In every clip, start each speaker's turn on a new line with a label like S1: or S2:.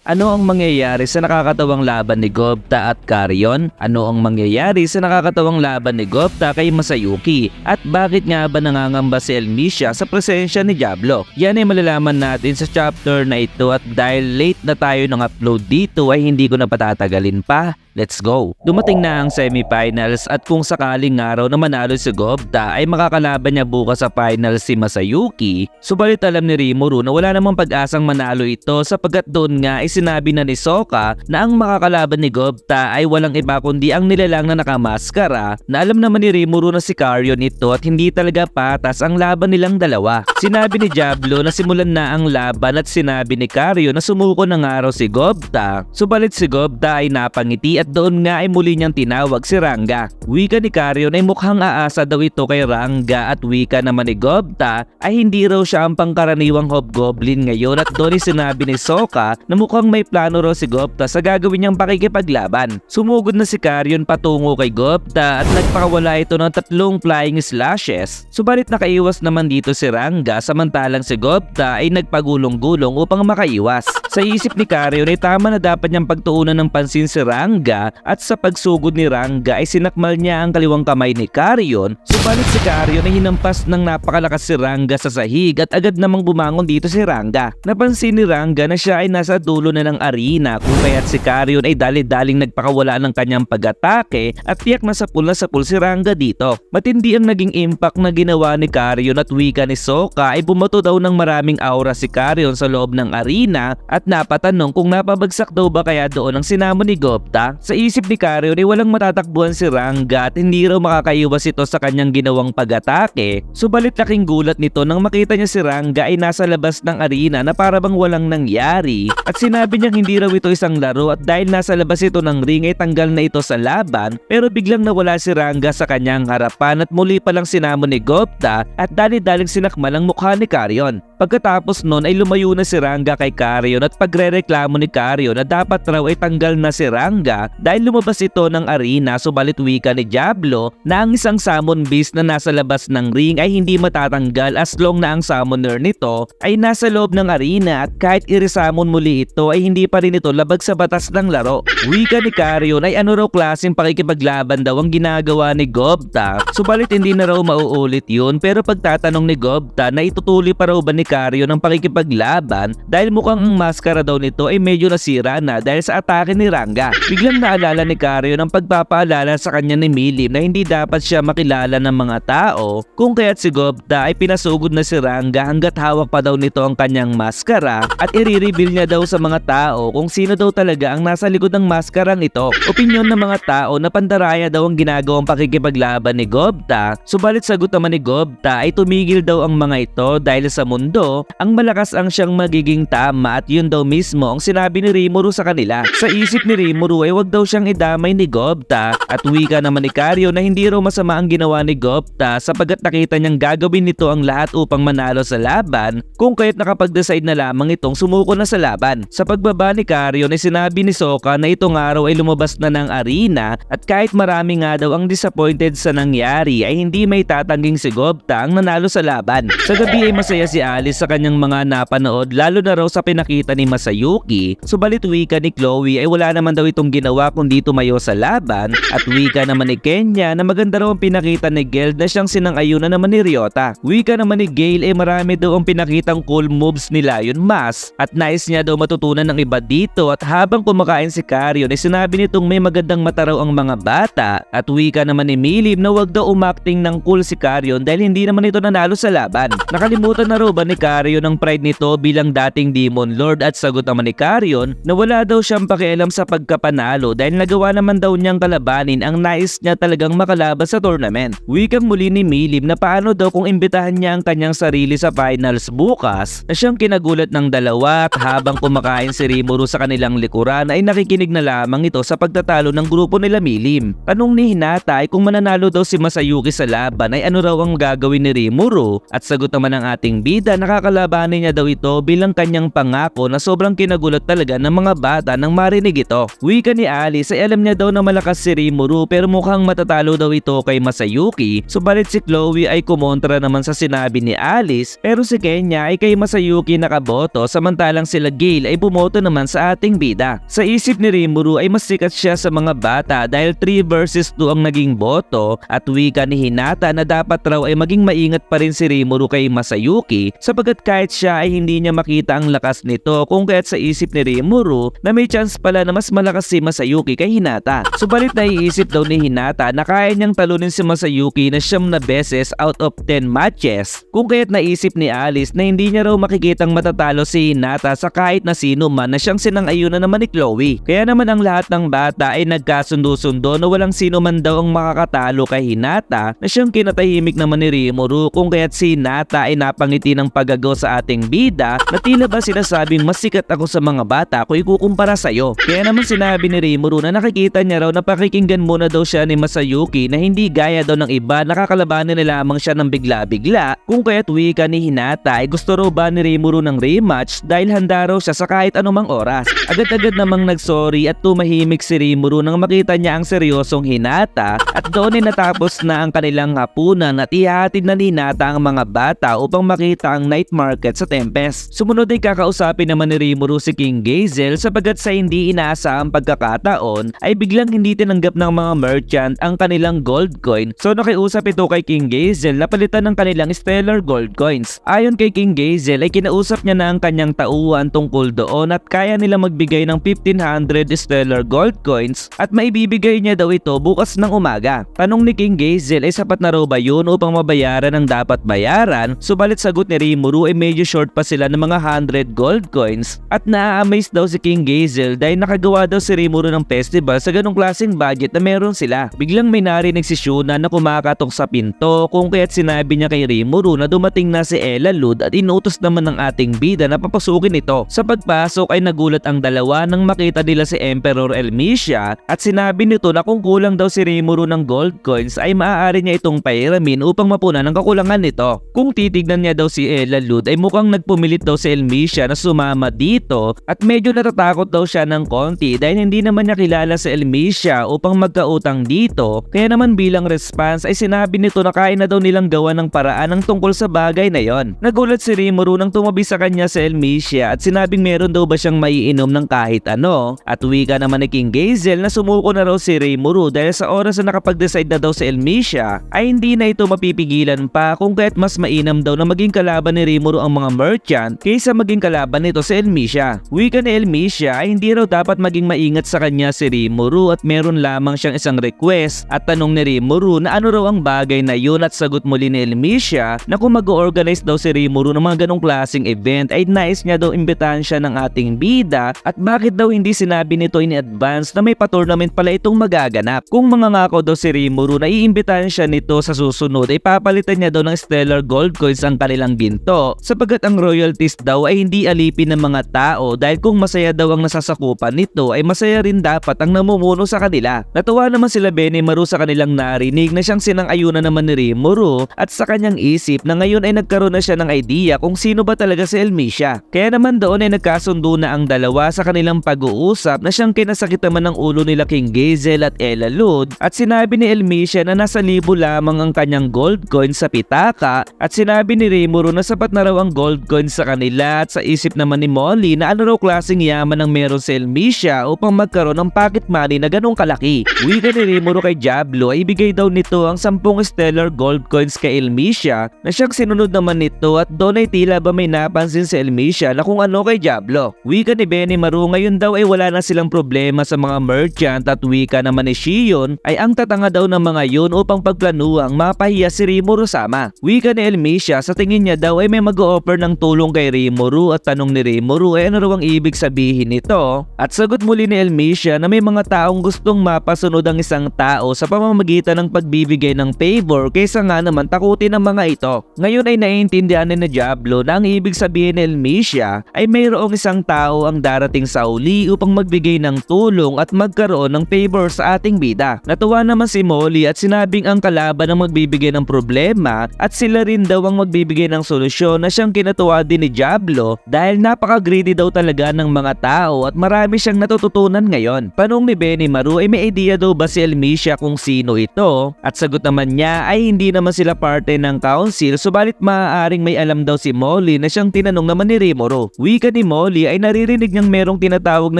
S1: Ano ang mangyayari sa nakakatawang laban ni Gobta at Carrion? Ano ang mangyayari sa nakakatawang laban ni Gobta kay Masayuki? At bakit nga ba nangangamba si Elmisha sa presensya ni Diablo? Yan ay malalaman natin sa chapter na ito, at dahil late na tayo ng upload dito ay hindi ko na patatagalin pa. Let's go! Dumating na ang semifinals, at kung sakaling araw na manalo si Gobta ay makakalaban niya bukas sa finals si Masayuki. Subalit alam ni Rimuru na wala namang pag-asang manalo ito, sapagkat doon nga ay sinabi na ni Sokka na ang makakalaban ni Gobta ay walang iba kundi ang nilalang na nakamaskara, na alam naman ni Rimuru na si Carrion ito at hindi talaga patas ang laban nilang dalawa. Sinabi ni Diablo na simulan na ang laban, at sinabi ni Carrion na sumuko ng araw si Gobta. Subalit si Gobta ay napangiti, at doon nga ay muli niyang tinawag si Rangga. Wika ni Carrion ay mukhang aasa daw ito kay Rangga, at wika naman ni Gobta ay hindi raw siya ang pangkaraniwang hobgoblin ngayon, at doon ay sinabi ni Sokka na mukhang may plano raw si Gobta sa gagawin niyang pakikipaglaban. Sumugod na si Carrion patungo kay Gobta at nagpakawala ito ng 3 flying slashes. Subalit nakaiwas naman dito si Rangga, samantalang si Gobta ay nagpagulong-gulong upang makaiwas. Sa isip ni Carrion ay tama na dapat niyang pagtuunan ng pansin si Rangga, at sa pagsugod ni Rangga ay sinakmal niya ang kaliwang kamay ni Carrion. Subalit si Carrion ay hinampas ng napakalakas si Rangga sa sahig, at agad namang bumangon dito si Rangga. Napansin ni Rangga na siya ay nasa dulo na ng arena, kung kaya't si Carrion ay dali-daling nagpakawala ng kanyang pag-atake, at tiyak na sapul si Rangga dito. Matindi ang naging impact na ginawa ni Carrion, at wika ni Sokka ay bumato daw ng maraming aura si Carrion sa loob ng arena, at napatanong kung napabagsak daw ba kaya doon ang sinamon ni Gobta. Sa isip ni Carrion ay walang matatakbuhan si Rangga, at hindi raw makakaiwas ito sa kanyang ginawang pag-atake. Subalit laking gulat nito nang makita niya si Rangga ay nasa labas ng arena na para bang walang nangyari, at sinabi niyang hindi raw ito isang laro, at dahil nasa labas ito ng ring ay tanggal na ito sa laban. Pero biglang nawala si Rangga sa kanyang harapan, at muli palang sinamon ni Gobta at dali-daling sinakmal ang mukha ni Carrion. Pagkatapos nun ay lumayo na si Rangga kay Carrion, at pagrereklamo ni Carrion na dapat raw ay tanggal na si Rangga dahil lumabas ito ng arena. Subalit wika ni Diablo na ang isang summon beast na nasa labas ng ring ay hindi matatanggal as long na ang summoner nito ay nasa loob ng arena, at kahit i-resummon muli ito ay hindi pa rin ito labag sa batas ng laro. Wika ni Carrion ay ano raw klaseng pakikipaglaban daw ang ginagawa ni Gobta. Subalit hindi na raw mauulit yun, pero pagtatanong ni Gobta na itutuloy pa raw ba ni Carrion ang pakikipaglaban dahil mukhang ang maskara daw nito ay medyo nasira na dahil sa atake ni Rangga. Biglang naalala ni Carrion ang pagpapaalala sa kanya ni Milim na hindi dapat siya makilala ng mga tao, kung kaya't si Gobta ay pinasugod na si Rangga hanggat hawak pa daw nito ang kanyang maskara, at i-reveal niya daw sa mga tao kung sino daw talaga ang nasa likod ng maskarang ito. Opinyon ng mga tao na pandaraya daw ang ginagawang pakikipaglaban ni Gobta. Subalit sagot naman ni Gobta ay tumigil daw ang mga ito dahil sa mundo ang malakas ang siyang magiging tama, at yun daw mismo ang sinabi ni Rimuru sa kanila. Sa isip ni Rimuru ay wag daw siyang idamay ni Gobta, at wika naman ni Carrion na hindi raw masama ang ginawa ni Gobta sapagkat nakita niyang gagawin nito ang lahat upang manalo sa laban, kung kaya't nakapag-decide na lamang itong sumuko na sa laban. Sa pagbaba ni Carrion ay sinabi ni Sokka na itong araw ay lumabas na ng arena, at kahit marami nga daw ang disappointed sa nangyari ay hindi may tatangging si Gobta ang nanalo sa laban. Sa gabi ay masaya si Alice sa kanyang mga napanood, lalo na raw sa pinakita ni Masayuki. Subalit wika ni Chloe ay wala naman daw itong ginawa kundi tumayo sa laban, at wika naman ni Kenya na maganda raw ang pinakita ni Geld na siyang sinang-ayunan naman ni Ryota. Wika naman ni Gale ay marami daw ang pinakitang cool moves ni Lion Mas, at nais niya daw matutunan ng iba dito, at habang kumakain si Carrion ay sinabi nitong may magandang mata raw ang mga bata, at wika naman ni Milim na wag daw umakting ng cool si Carrion dahil hindi naman ito nanalo sa laban. Nakalimutan na raw ba ni Carrion ang pride nito bilang dating Demon Lord, at sagot naman ni Carrion na wala daw siyang pakialam sa pagkapanalo dahil nagawa naman daw niyang kalabanin ang nais niya talagang makalaban sa tournament. Wikang muli ni Milim na paano daw kung imbitahan niya ang kanyang sarili sa finals bukas, na siyang kinagulat ng dalawa, at habang kumakain si Rimuru sa kanilang likuran ay nakikinig na lamang ito sa pagtatalo ng grupo nila Milim. Tanong ni Hinata ay kung mananalo daw si Masayuki sa laban ay ano raw ang gagawin ni Rimuru, at sagot naman ng ating bida nakakalabanin niya daw ito bilang kanyang pangako, na sobrang kinagulat talaga ng mga bata nang marinig ito. Wika ni Alice ay alam niya daw na malakas si Rimuru pero mukhang matatalo daw ito kay Masayuki. Subalit si Chloe ay kumontra naman sa sinabi ni Alice, pero si Kenya ay kay Masayuki nakaboto, samantalang sila Gale ay bumoto naman sa ating bida. Sa isip ni Rimuru ay mas sikat siya sa mga bata dahil 3 versus 2 ang naging boto at wika ni Hinata na dapat raw ay maging maingat pa rin si Rimuru kay Masayuki sapagkat kahit siya ay hindi niya makita ang lakas nito kung kaya't sa isip ni Rimuru na may chance pala na mas malakas si Masayuki kay Hinata. Subalit naiisip daw ni Hinata na kaya niyang talunin si Masayuki na 9 na beses out of 10 matches kung kaya't naisip ni Alice na hindi niya raw makikitang matatalo si Hinata sa kahit na sino man na siyang sinang-ayunan naman ni Chloe. Kaya naman ang lahat ng bata ay nagkasundo-sundo na walang sino man daw ang makakatalo kay Hinata na siyang kinatahimik naman ni Rimuru kung kaya't si Hinata ay napangiti ng pagagaw sa ating bida na tila ba sinasabing mas sikat ako sa mga bata ko ikukumpara sa'yo. Kaya naman sinabi ni Rimuru na nakikita niya raw na pakikinggan muna daw siya ni Masayuki na hindi gaya daw ng iba nakakalabanin na lamang siya ng bigla-bigla kung kaya't wika ni Hinata ay gusto raw ba ni Rimuru ng rematch dahil handa raw siya sa kahit anumang oras. Agad-agad namang nagsorry at tumahimik si Rimuru nang makita niya ang seryosong Hinata at doon ay natapos na ang kanilang hapunan at ihahatid na ni Hinata ang mga bata upang makita ang night market sa Tempest. Sumunod ay kakausapin naman ni Rimuru si King Gazel sapagkat sa hindi inaasahang pagkakataon ay biglang hindi tinanggap ng mga merchant ang kanilang gold coin. So nakiusap ito kay King Gazel na palitan ng kanilang stellar gold coins. Ayon kay King Gazel ay kinausap niya na ang kanyang tauhan tungkol doon at kaya nila magbigay ng 1,500 stellar gold coins at maibibigay niya daw ito bukas ng umaga. Tanong ni King Gazel ay sapat na raw ba yun upang mabayaran ang dapat bayaran? Subalit sagot ni Rimuru ay medyo short pa sila ng mga 100 gold coins at naa-amaze daw si King Gazel dahil nakagawa daw si Rimuru ng festival sa ganong klaseng budget na meron sila. Biglang may narinig si Shuna na kumakatok sa pinto kung kaya't sinabi niya kay Rimuru na dumating na si Ella Lud at inutos naman ng ating bida na papasukin ito. Sa pagpasok ay nagulat ang dalawa nang makita nila si Emperor Elmisia at sinabi nito na kung kulang daw si Rimuru ng gold coins ay maaari niya itong pairamin upang mapunan ang kakulangan nito. Kung titignan niya daw si Ella Lud ay mukhang nagpumilit daw si Elmisia na sumama dito at medyo natatakot daw siya ng konti dahil hindi naman niya kilala si Elmisia upang magkautang dito. Kaya naman bilang response ay sinabi nito na kaya na daw nilang gawa ng paraan ng tungkol sa bagay na yon. Nagulat si Rimuru nang tumabi sa kanya si Elmisia at sinabing meron daw ba siyang maiinom ng kahit ano at wika naman ni King Gazel na sumuko na raw si Rimuru dahil sa oras na nakapag-decide na daw si Elmisia ay hindi na ito mapipigilan pa kung kaya't mas mainam daw na maging kalaban ni Rimuru ang mga merchant kaysa maging kalaban nito si Elmisia. Wika ni Elmisia ay hindi raw dapat maging maingat sa kanya si Rimuru at meron lamang siyang isang request at tanong ni Rimuru na ano raw ang bagay na yun at sagot muli ni Elmisia na kung mag-organize daw si Rimuru ng mga ganong klaseng event ay nais niya daw imbitahan siya ng ating bida at bakit daw hindi sinabi nito in advance na may pa-tournament pala itong magaganap. Kung mangangako daw si Rimuru na iimbitahan siya nito sa susunod ay papalitan niya daw ng stellar gold coins ang kanilang ginto sapagkat ang royalties daw ay hindi alipin ng mga tao dahil kung masaya daw ang nasasakupan nito ay masaya rin dapat ang namumuno sa kanila. Natuwa naman sila Benimaru sa kanilang narinig na siyang sinang-ayunan naman ni Rimuru at sa kanyang isip na ngayon ay nagkaroon na siya ng idea kung sino ba talaga si Elmisia. Kaya naman doon ay nagkasundo na ang dalawa sa kanilang pag-uusap na siyang kinasakit naman ng ulo nila King Gazel at Ella Lud at sinabi ni Elmisia na nasa 1,000 lamang ang kanyang gold coin sa pitaka at sinabi ni Rimuru na sapat na raw ang gold coin sa kanila at sa isip naman ni Molly na ano raw klaseng yaman ang meron si Elmisia upang magkaroon ng pocket money na ganong kalaki. Wika ni Rimuru kay Diablo ay ibigay daw nito ang 10 stellar gold coins kay Elmisia na siyang sinunod naman nito at doon ay tila ba may napansin si Elmisia na kung ano kay Diablo. Wika ni Benimaru ngayon daw ay wala na silang problema sa mga merchant at wika naman ni Shion ay ang tatanga daw ng mga yun upang pagplanuang mapahiya si Rimuru sama. Wika ni Elmisia sa tingin niya daw ay may mag-o-offer ng tulong kay Rimuru at tanong ni Rimuru ay ano raw ang ibig sabihin nito at sagot muli ni Elmisia na may mga taong gustong mapasunod ang isang tao sa pamamagitan ng pagbibigay ng favor kaysa nga naman takutin ng mga ito. Ngayon ay naiintindihan ni Diablo na ang ibig sabihin ni Elmisia ay mayroong isang tao ang darating sa uli upang magbigay ng tulong at magkaroon ng favor sa ating bida. Natuwa naman si Molly at sinabing ang kalaban ang magbibigay ng problema at sila rin daw ang magbibigay ng solusyon na siyang kinatuwa din ni Diablo dahil napaka-greedy daw talaga ng mga tao at marami siyang natututunan ngayon. Panong ni Benimaru ay may idea daw ba si Elmisia kung sino ito at sagot naman niya ay hindi naman sila parte ng council subalit maaaring may alam daw si Molly na siyang tinanong naman ni Rimuru. Wika ni Molly Moli ay naririnig niyang merong tinatawag na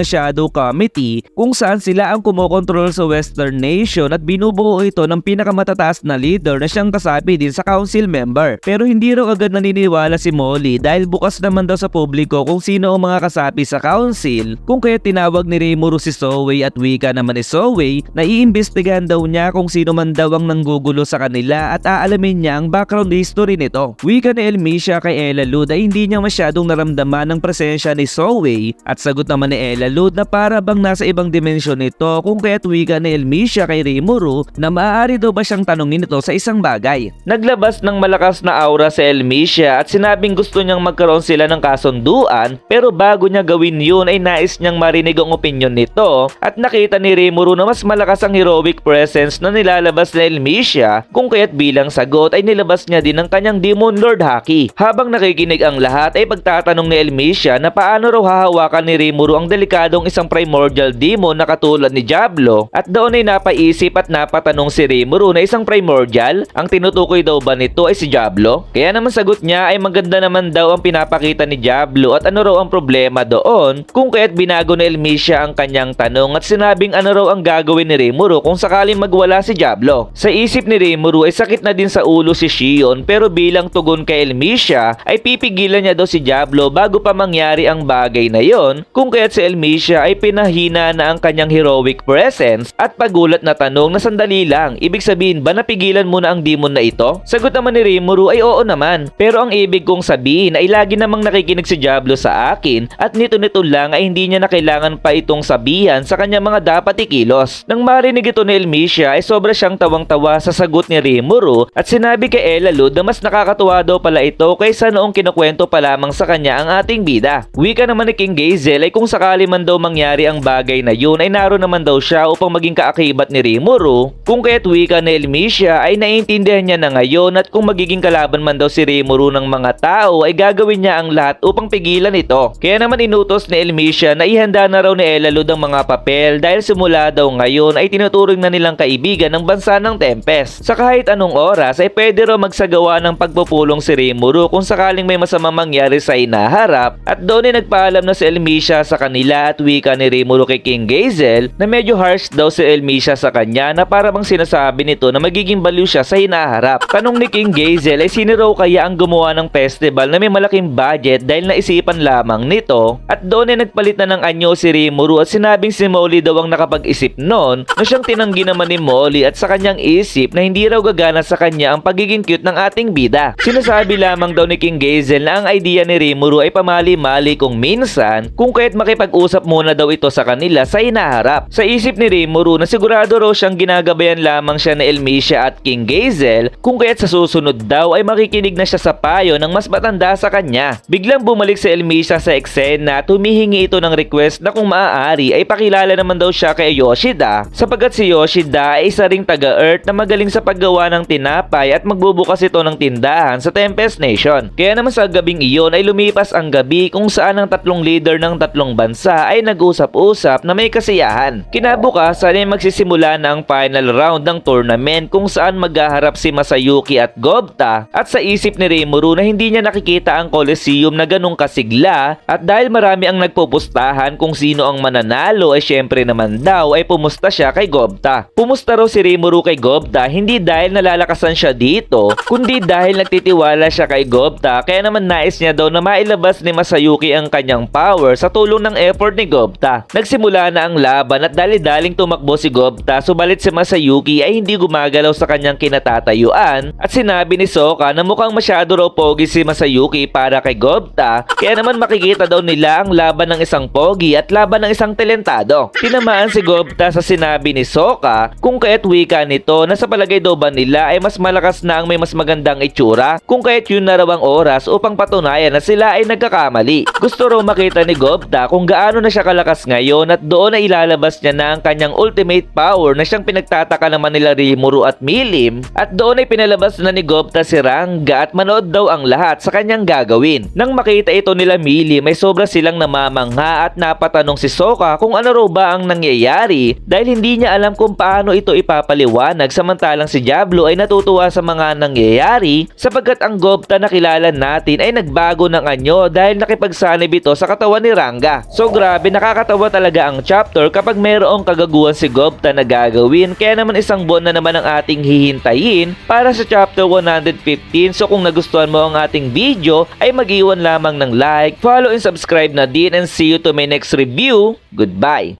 S1: Shadow Committee kung saan sila ang kumokontrol sa Western Nation at binubuo ito ng pinakamatataas na leader na siyang kasapi din sa council member. Pero hindi raw agad naniniwala si Moli dahil bukas naman daw sa publiko kung sino ang mga kasapi sa council, kung kaya tinawag ni Rimuru si Souwei at wika naman ni Souwei na iimbestigahan daw niya kung sino man daw ang nanggugulo sa kanila at aalamin niya ang background history nito. Wika ni Elmisha kay Elalud ay hindi niya masyadong naramdaman ang presensya ni Souwei at sagot naman ni Elalud na para bang nasa ibang dimensyon nito, kung kaya't wika ni Elmisha kay Rimuru na maaari daw ba siyang tanungin ito sa isang bagay. Naglabas ng malakas na aura si Elmisha at sinabing gusto niyang magkaroon sila ng kasunduan, pero bago niya gawin yun ay nais niyang marinig ang opinyon nito at nakita ni Rimuru na mas malakas ang heroic presence na nilalabas ni Elmisha, kung kaya't bilang sagot ay nilabas niya din ang kanyang Demon Lord Haki. Habang nakikinig ang lahat ay pagtatanong ni Elmisha na paano raw hahawakan ni Rimuru ang delikadong isang primordial demon na katulad ni Diablo, at doon ay napaisip at napatanong si Rimuru na isang primordial, ang tinutukoy daw ba nito ay si Diablo? Kaya naman sagot niya ay maganda naman daw ang pinapakita ni Diablo at ano raw ang problema doon, kung kaya't binago ni Elmisha ang kanyang tanong at sinabing ano raw ang gagawin ni Rimuru kung sakaling magwala si Diablo. Sa isip ni Rimuru ay sakit na din sa ulo si Shion, pero bilang tugon kay Elmisha ay pipigilan niya daw si Diablo bago pa mangyari ang bagay na yon, kung kaya't si Elmisha ay pinahina na ang kanyang heroic presence at pagulat na tanong na sandali lang, ibig sabihin ba napigilan mo na ang demon na ito? Sagot naman ni Rimuru ay oo naman, pero ang ibig kong sabihin ay lagi namang nakikinig si Diablo sa akin at nito-nito lang ay hindi niya na kailangan pa itong sabihan sa kanya mga dapat ikilos. Nang marinig ito ni Elmisha ay sobra siyang tawang-tawa sa sagot ni Rimuru at sinabi kay Elalud na mas nakakatuwa daw pala ito kaysa noong kinukwento pa lamang sa kanya ang ating bida. Wika naman ni King Gazel ay kung sakali man daw mangyari ang bagay na yun ay naroon naman daw siya upang maging kaakibat ni Rimuru, kung kaya't wika ni Elmisha ay naiintindihan niya na ngayon at kung magiging kalaban man daw si Rimuru ng mga tao ay gagawin niya ang lahat upang pigilan ito. Kaya naman inutos ni Elmisha na ihanda na raw ni Elalud ang mga papel dahil simula daw ngayon ay tinuturing na nilang kaibigan ng bansa ng Tempest. Sa kahit anong oras ay pwede raw magsagawa ng pagpupulong si Rimuru kung sakaling may masamang mangyari sa hinaharap, at doon ay nagpaalam na si Elmisha sa kanila at wika ni Rimuru kay King Gazel na medyo harsh daw si Elmisha sa kanya na para bang sinasabi nito na magiging baliw siya sa hinaharap. Tanong ni King Gazel ay sino raw kaya ang gumawa ng festival na may malaking budget dahil naisipan lamang nito, at doon ay nagpalit na ng anyo si Rimuru at sinabing si Moli daw ang nakapag-isip noon na siyang tinanggi naman ni Moli at sa kanyang isip na hindi raw gagana sa kanya ang pagiging cute ng ating bida. Sinasabi lamang daw ni King Gazel na ang idea ni Rimuru ay pamali-mali kung minsan, kung kaya't makipag-usap muna daw ito sa kanila sa hinaharap. Sa isip ni Rimuru na sigurado raw siyang ginagabayan lamang siya ni Elmisha at King Gazel, kung kaya't sa susunod daw ay makikinig na siya sa payo ng mas matanda sa kanya. Biglang bumalik si Elmisha sa eksena at humihingi ito ng request na kung maaari ay pakilala naman daw siya kay Yoshida, sapagkat si Yoshida ay isa ring taga-Earth na magaling sa paggawa ng tinapay at magbubukas ito ng tindahan sa Tempest Nation. Kaya naman sa gabing iyon ay lumipas ang gabi kung saan ang tatlong leader ng tatlong bansa ay nag-usap-usap na may kasiyahan. Kinabukasan ay magsisimula na ang final round ng tournament kung saan maghaharap si Masayuki at Gobta, at sa isip ni Rimuru na hindi niya nakikita ang Coliseum na ganong kasigla, at dahil marami ang nagpupustahan kung sino ang mananalo ay syempre naman daw ay pumusta siya kay Gobta. Pumusta raw si Rimuru kay Gobta hindi dahil nalalakasan siya dito, kundi dahil nagtitiwala siya kay Gobta, kaya naman nais niya daw na mailabas ni Masayuki ang kanyang power sa tulong ng effort ni Gobta. Nagsimula na ang laban at dali-daling tumakbo si Gobta, subalit si Masayuki ay hindi gumagalaw sa kanyang kinatatayuan, at sinabi ni Sokka na mukhang masyado raw pogi si Masayuki para kay Gobta, kaya naman makikita daw nila ang laban ng isang pogi at laban ng isang talentado. Tinamaan si Gobta sa sinabi ni Sokka, kung kaya't wika nito na sa palagay daw ba nila ay mas malakas na ang may mas magandang itsura, kung kaya't yun na raw ang oras upang patunayan na sila ay nagkakamali. Gusto raw makita ni Gobta kung gaano na siya kalakas ngayon, at doon ay ilalabas niya na ang kanyang ultimate power na siyang pinagtataka naman nila Rimuru at Milim, at doon ay pinalabas na ni Gobta si Ranga at manood daw ang lahat sa kanyang gagawin. Nang makita ito nila Milim ay sobra silang namamangha at napatanong si Sokka kung ano raw ba ang nangyayari dahil hindi niya alam kung paano ito ipapaliwanag, samantalang si Diablo ay natutuwa sa mga nangyayari sapagkat ang Gobta na kilala natin ay nagbago ng anyo dahil nakipagsanib bito sa katawan ni Ranga. So grabe, nakakatawa talaga ang chapter kapag mayroong kagaguhan si Gupta na gagawin. Kaya naman isang buwan na naman ang ating hihintayin para sa chapter 115. So kung nagustuhan mo ang ating video ay mag-iwan lamang ng like, follow and subscribe na din, and see you to my next review. Goodbye!